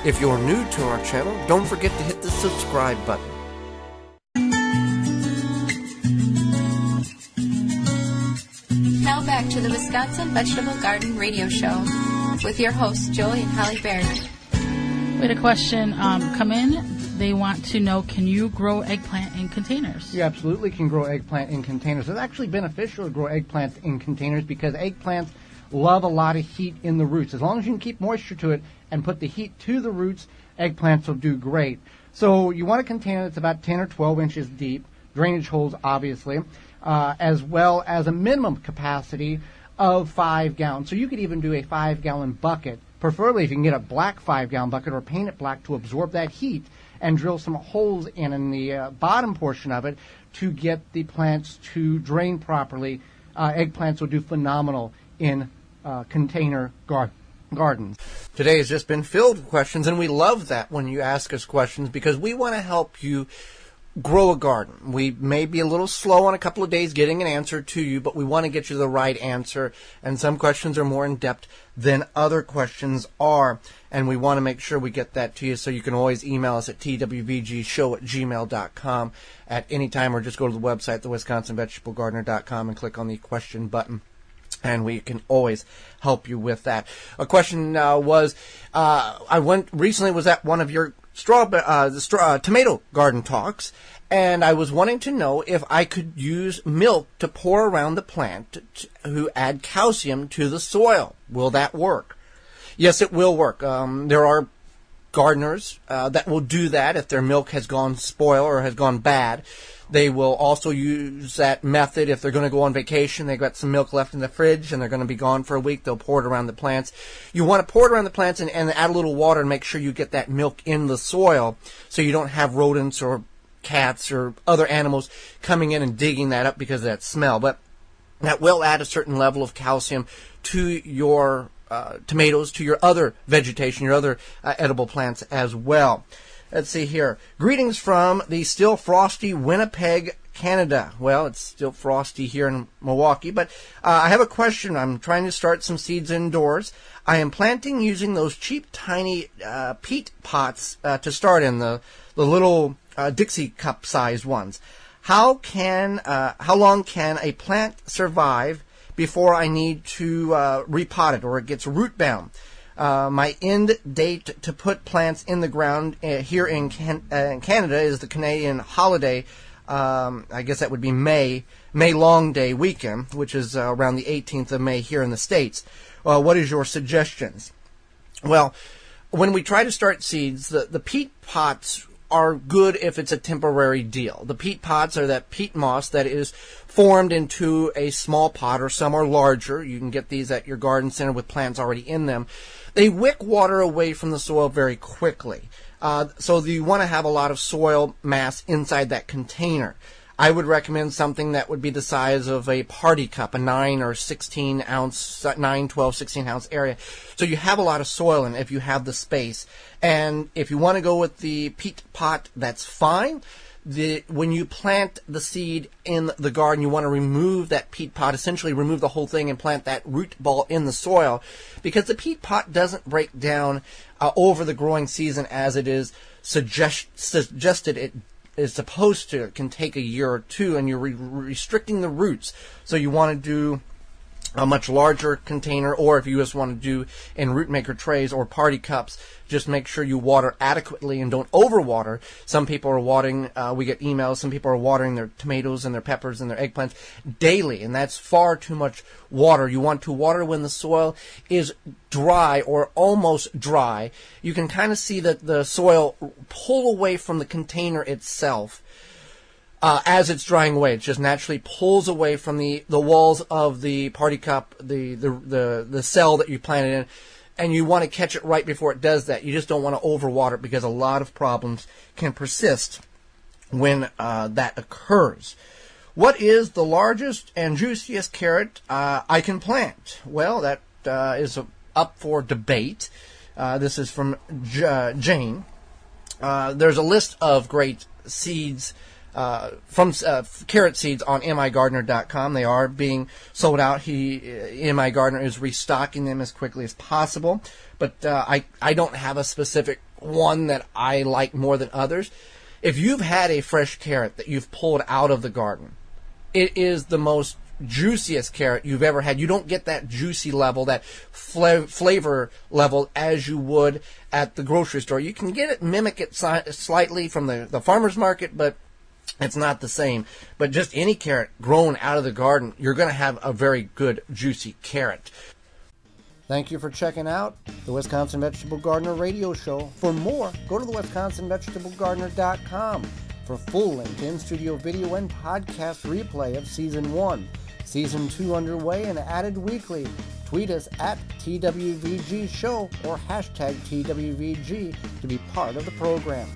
If you're new to our channel, don't forget to hit the subscribe button. Now back to the Wisconsin Vegetable Garden Radio Show with your hosts, Joey and Holly Baird. We had a question come in. They want to know, can you grow eggplant in containers? You absolutely can grow eggplant in containers. It's actually beneficial to grow eggplants in containers because eggplants love a lot of heat in the roots. As long as you can keep moisture to it and put the heat to the roots, eggplants will do great. So you want a container that's about 10 or 12 inches deep, drainage holes obviously, as well as a minimum capacity of 5 gallons. So you could even do a 5-gallon bucket, preferably if you can get a black 5-gallon bucket or paint it black to absorb that heat, and drill some holes in the bottom portion of it to get the plants to drain properly. Eggplants will do phenomenal in container gardens. Today has just been filled with questions, and we love that when you ask us questions because we want to help you grow a garden. We may be a little slow on a couple of days getting an answer to you, but we want to get you the right answer, and some questions are more in-depth than other questions are, and we want to make sure we get that to you, so you can always email us at twvgshow@gmail.com at any time, or just go to the website, thewisconsinvegetablegardener.com, and click on the question button, and we can always help you with that. A question was, I was at one of your tomato garden talks, and I was wanting to know if I could use milk to pour around the plant to add calcium to the soil. Will that work? Yes, it will work. There are gardeners that will do that if their milk has gone spoil or has gone bad. They will also use that method if they're going to go on vacation. They've got some milk left in the fridge and they're going to be gone for a week. They'll pour it around the plants. You want to pour it around the plants and add a little water and make sure you get that milk in the soil so you don't have rodents or cats or other animals coming in and digging that up because of that smell. But that will add a certain level of calcium to your tomatoes, to your other vegetation, your other edible plants as well. Let's see here. Greetings from the still frosty Winnipeg, Canada. Well, it's still frosty here in Milwaukee, but I have a question. I'm trying to start some seeds indoors. I am planting using those cheap, tiny peat pots to start in, the little Dixie cup size ones. How long can a plant survive before I need to repot it or it gets root bound? My end date to put plants in the ground here in Canada is the Canadian holiday. I guess that would be May Long Day weekend, which is around the 18th of May here in the States. What is your suggestions? Well, when we try to start seeds, the peat pots are good if it's a temporary deal. The peat pots are that peat moss that is formed into a small pot, or some are larger. You can get these at your garden center with plants already in them. They wick water away from the soil very quickly. So you want to have a lot of soil mass inside that container. I would recommend something that would be the size of a party cup, a 9 or 16 ounce, 9, 12, 16 ounce area. So you have a lot of soil in it if you have the space. And if you want to go with the peat pot, that's fine. When you plant the seed in the garden, you want to remove that peat pot, essentially remove the whole thing and plant that root ball in the soil, because the peat pot doesn't break down over the growing season as it is suggested it is supposed to. It can take a year or two, and you're restricting the roots. So you want to do a much larger container, or if you just want to do in root maker trays or party cups, just make sure you water adequately and don't overwater. Some people are watering, we get emails, some people are watering their tomatoes and their peppers and their eggplants daily, and that's far too much water. You want to water when the soil is dry or almost dry. You can kind of see that the soil pull away from the container itself. As it's drying away, it just naturally pulls away from the walls of the party cup, the cell that you planted in, and you want to catch it right before it does that. You just don't want to overwater it, because a lot of problems can persist when that occurs. What is the largest and juiciest carrot I can plant? Well, that is up for debate. This is from Jane. There's a list of great seeds from carrot seeds on migardener.com. They are being sold out. MI Gardener is restocking them as quickly as possible. But I don't have a specific one that I like more than others. If you've had a fresh carrot that you've pulled out of the garden, it is the most juiciest carrot you've ever had. You don't get that juicy level, that flavor level as you would at the grocery store. You can get it, mimic it slightly from the farmer's market, but it's not the same. But just any carrot grown out of the garden, you're going to have a very good juicy carrot. Thank you for checking out the Wisconsin Vegetable Gardener Radio Show. For more, go to the WisconsinVegetableGardener.com for full-length in-studio video and podcast replay of Season 1. Season 2 underway and added weekly. Tweet us at TWVG Show or hashtag TWVG to be part of the program.